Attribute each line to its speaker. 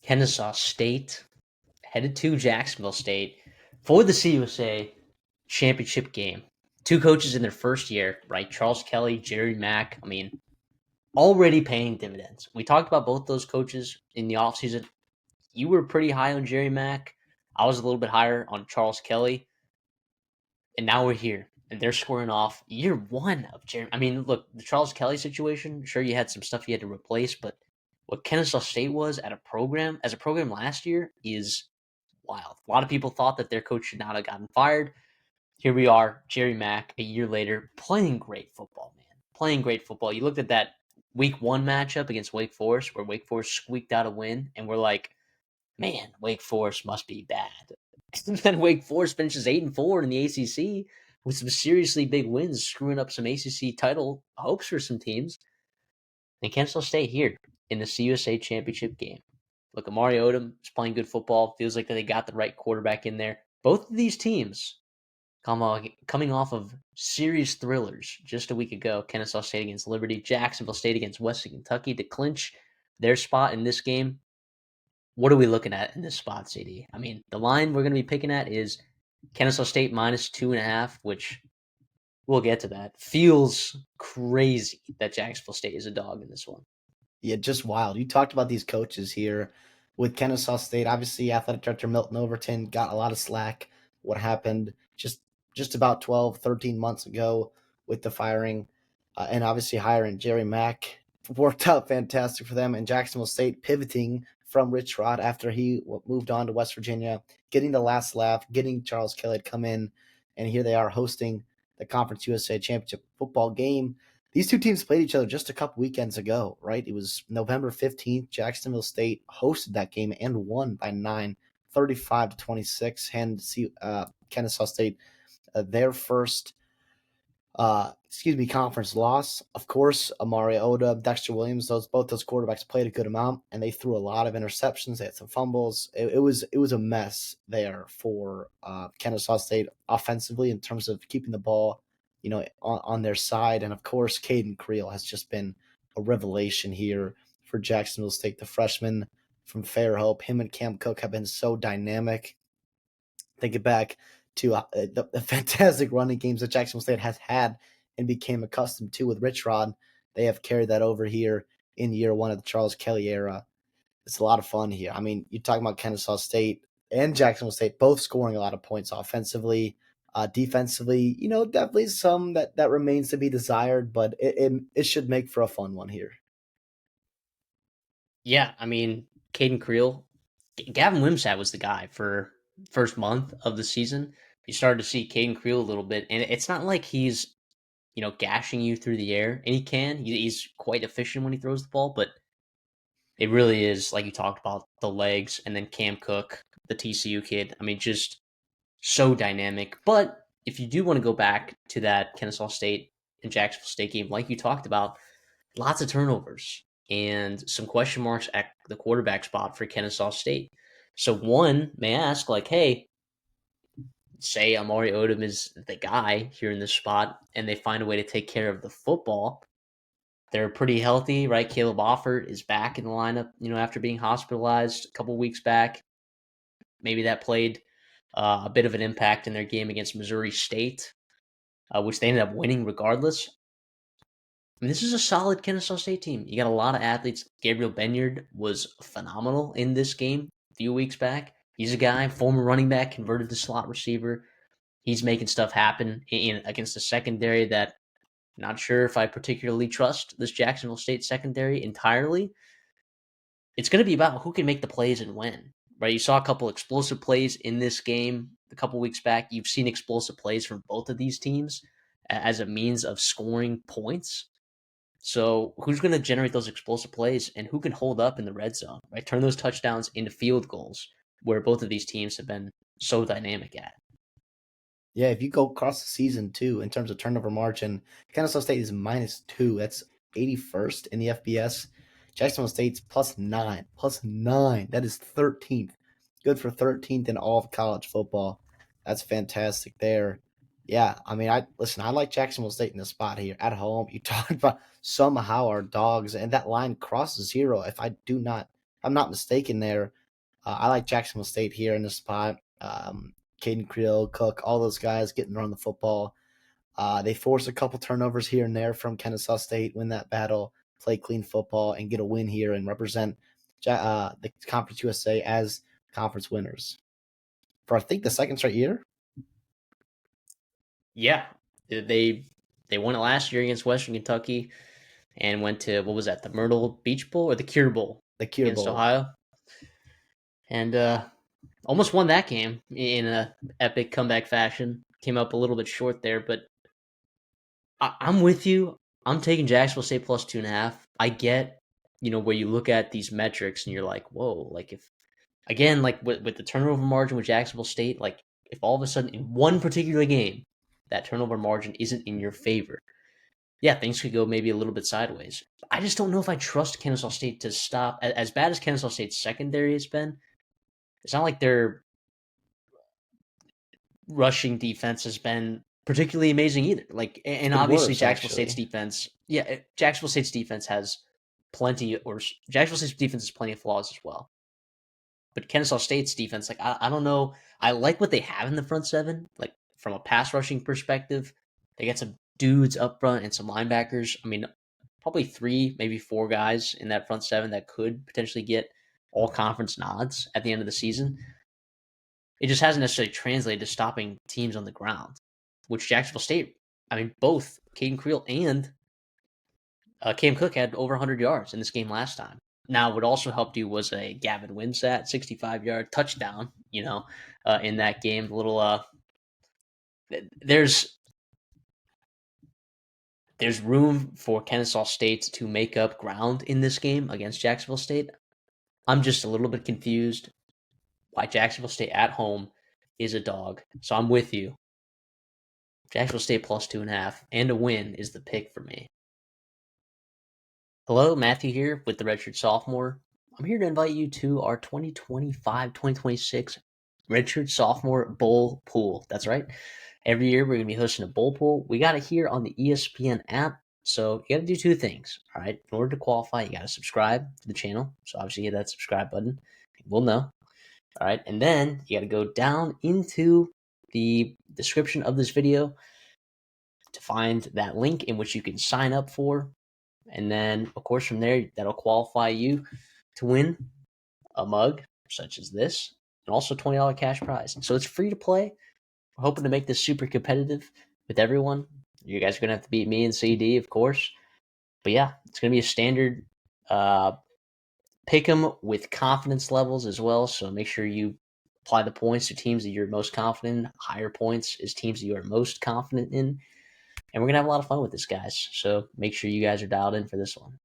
Speaker 1: Kennesaw State headed to Jacksonville State for the CUSA championship game. Two coaches in their first year, right? Charles Kelly, Jerry Mack. I mean, already paying dividends. We talked about both those coaches in the offseason. You were pretty high on Jerry Mack. I was a little bit higher on Charles Kelly. And now we're here. And they're squaring off year one of Jerry. I mean, look, the Charles Kelly situation, sure, you had some stuff you had to replace, but what Kennesaw State was as a program last year is wild. A lot of people thought that their coach should not have gotten fired. Here we are, Jerry Mack, a year later, playing great football, man. Playing great football. You looked at that week one matchup against Wake Forest, where Wake Forest squeaked out a win, and we're like, man, Wake Forest must be bad. And then Wake Forest finishes 8-4 in the ACC with some seriously big wins, screwing up some ACC title hopes for some teams. And Kennesaw State here in the CUSA championship game. Look, Amari Odom is playing good football. Feels like they got the right quarterback in there. Both of these teams coming off of series thrillers just a week ago. Kennesaw State against Liberty, Jacksonville State against Western Kentucky to clinch their spot in this game. What are we looking at in this spot, CD? I mean, the line we're going to be picking at is Kennesaw State minus 2.5, which we'll get to that. Feels crazy that Jacksonville State is a dog in this one.
Speaker 2: Yeah, just wild. You talked about these coaches here with Kennesaw State. Obviously, athletic director Milton Overton got a lot of slack. What happened just about 12, 13 months ago with the firing and obviously hiring Jerry Mack worked out fantastic for them. And Jacksonville State pivoting from Rich Rod after he moved on to West Virginia, getting the last laugh, getting Charles Kelly to come in, and here they are hosting the Conference USA Championship football game. These two teams played each other just a couple weekends ago, right? It was November 15th. Jacksonville State hosted that game and won by 9, 35-26. Handed Kennesaw State their first conference loss. Of course, Amari Oda, Dexter Williams, both those quarterbacks played a good amount, and they threw a lot of interceptions. They had some fumbles. It was a mess there for Kennesaw State offensively in terms of keeping the ball, on their side. And of course, Caden Creel has just been a revelation here for Jacksonville State. The freshman from Fairhope, him and Cam Cook have been so dynamic. Think it back to the fantastic running games that Jacksonville State has had and became accustomed to with Rich Rod. They have carried that over here in year one of the Charles Kelly era. It's a lot of fun here. I mean, you're talking about Kennesaw State and Jacksonville State both scoring a lot of points offensively. Defensively, definitely some that remains to be desired, but it should make for a fun one here.
Speaker 1: Yeah, I mean, Caden Creel, Gavin Wimsatt was the guy for first month of the season. You started to see Caden Creel a little bit, and it's not like he's gashing you through the air, and he can. He's quite efficient when he throws the ball, but it really is like you talked about the legs, and then Cam Cook, the TCU kid. I mean, just so dynamic. But if you do want to go back to that Kennesaw State and Jacksonville State game, like you talked about, lots of turnovers and some question marks at the quarterback spot for Kennesaw State. So one may ask, like, hey, say Amari Odom is the guy here in this spot, and they find a way to take care of the football. They're pretty healthy, right? Caleb Offord is back in the lineup, after being hospitalized a couple weeks back. Maybe that played a bit of an impact in their game against Missouri State, which they ended up winning regardless. I mean, this is a solid Kennesaw State team. You got a lot of athletes. Gabriel Benyard was phenomenal in this game a few weeks back. He's a guy, former running back, converted to slot receiver. He's making stuff happen against a secondary that not sure if I particularly trust this Jacksonville State secondary entirely. It's going to be about who can make the plays and when, right? You saw a couple explosive plays in this game a couple weeks back. You've seen explosive plays from both of these teams as a means of scoring points. So who's going to generate those explosive plays and who can hold up in the red zone, right? Turn those touchdowns into field goals where both of these teams have been so dynamic at.
Speaker 2: Yeah, if you go across the season too, in terms of turnover margin, Kennesaw State is -2. That's 81st in the FBS. Jacksonville State's +9, +9. That is 13th. Good for 13th in all of college football. That's fantastic there. Yeah, I mean, I like Jacksonville State in the spot here at home. You talked about somehow our dogs, and that line crosses 0 if I do not I'm not mistaken there. I like Jacksonville State here in this spot. Caden Creel, Cook, all those guys getting around the football. They force a couple turnovers here and there from Kennesaw State, win that battle, play clean football, and get a win here and represent the Conference USA as conference winners for, I think, the second straight year.
Speaker 1: Yeah, they won it last year against Western Kentucky and went to, what was that, the Myrtle Beach Bowl or the Cure Bowl
Speaker 2: The Cure
Speaker 1: against
Speaker 2: Bowl.
Speaker 1: Ohio, and almost won that game in a epic comeback fashion. Came up a little bit short there, but I'm with you. I'm taking Jacksonville State plus 2.5. I get, where you look at these metrics and you're like, whoa, like if, again, like with the turnover margin with Jacksonville State, like if all of a sudden in one particular game, that turnover margin isn't in your favor, yeah, things could go maybe a little bit sideways. I just don't know if I trust Kennesaw State to stop. As bad as Kennesaw State's secondary has been, it's not like their rushing defense has been particularly amazing either. Like, and obviously
Speaker 2: Worse,
Speaker 1: Jacksonville State's
Speaker 2: actually.
Speaker 1: defense, yeah, Jacksonville State's defense has Jacksonville State's defense has plenty of flaws as well. But Kennesaw State's defense, like I don't know, I like what they have in the front seven. Like from a pass rushing perspective, they got some dudes up front and some linebackers. I mean, probably 3, maybe 4 guys in that front seven that could potentially get all conference nods at the end of the season. It just hasn't necessarily translated to stopping teams on the ground, which Jacksonville State, I mean, both Caden Creel and Cam Cook had over 100 yards in this game last time. Now, what also helped you was a Gavin Wimsatt 65-yard touchdown, in that game. A little, there's room for Kennesaw State to make up ground in this game against Jacksonville State. I'm just a little bit confused why Jacksonville State at home is a dog. So I'm with you. Jacksonville State plus 2.5 and a win is the pick for me. Hello, Matthew here with the Redshirt Sophomore. I'm here to invite you to our 2025-2026 Redshirt Sophomore Bowl Pool. That's right. Every year we're going to be hosting a bowl pool. We got it here on the ESPN app. So you got to do 2 things. All right. In order to qualify, you got to subscribe to the channel. So obviously hit that subscribe button. We'll know. All right. And then you got to go down into the description of this video to find that link in which you can sign up for. And then, of course, from there, that'll qualify you to win a mug such as this and also $20 cash prize. So it's free to play. We're hoping to make this super competitive with everyone. You guys are going to have to beat me and CD, of course. But yeah, it's going to be a standard pick 'em with confidence levels as well. So make sure you apply the points to teams that you're most confident in. Higher points is teams that you are most confident in. And we're going to have a lot of fun with this, guys. So make sure you guys are dialed in for this one.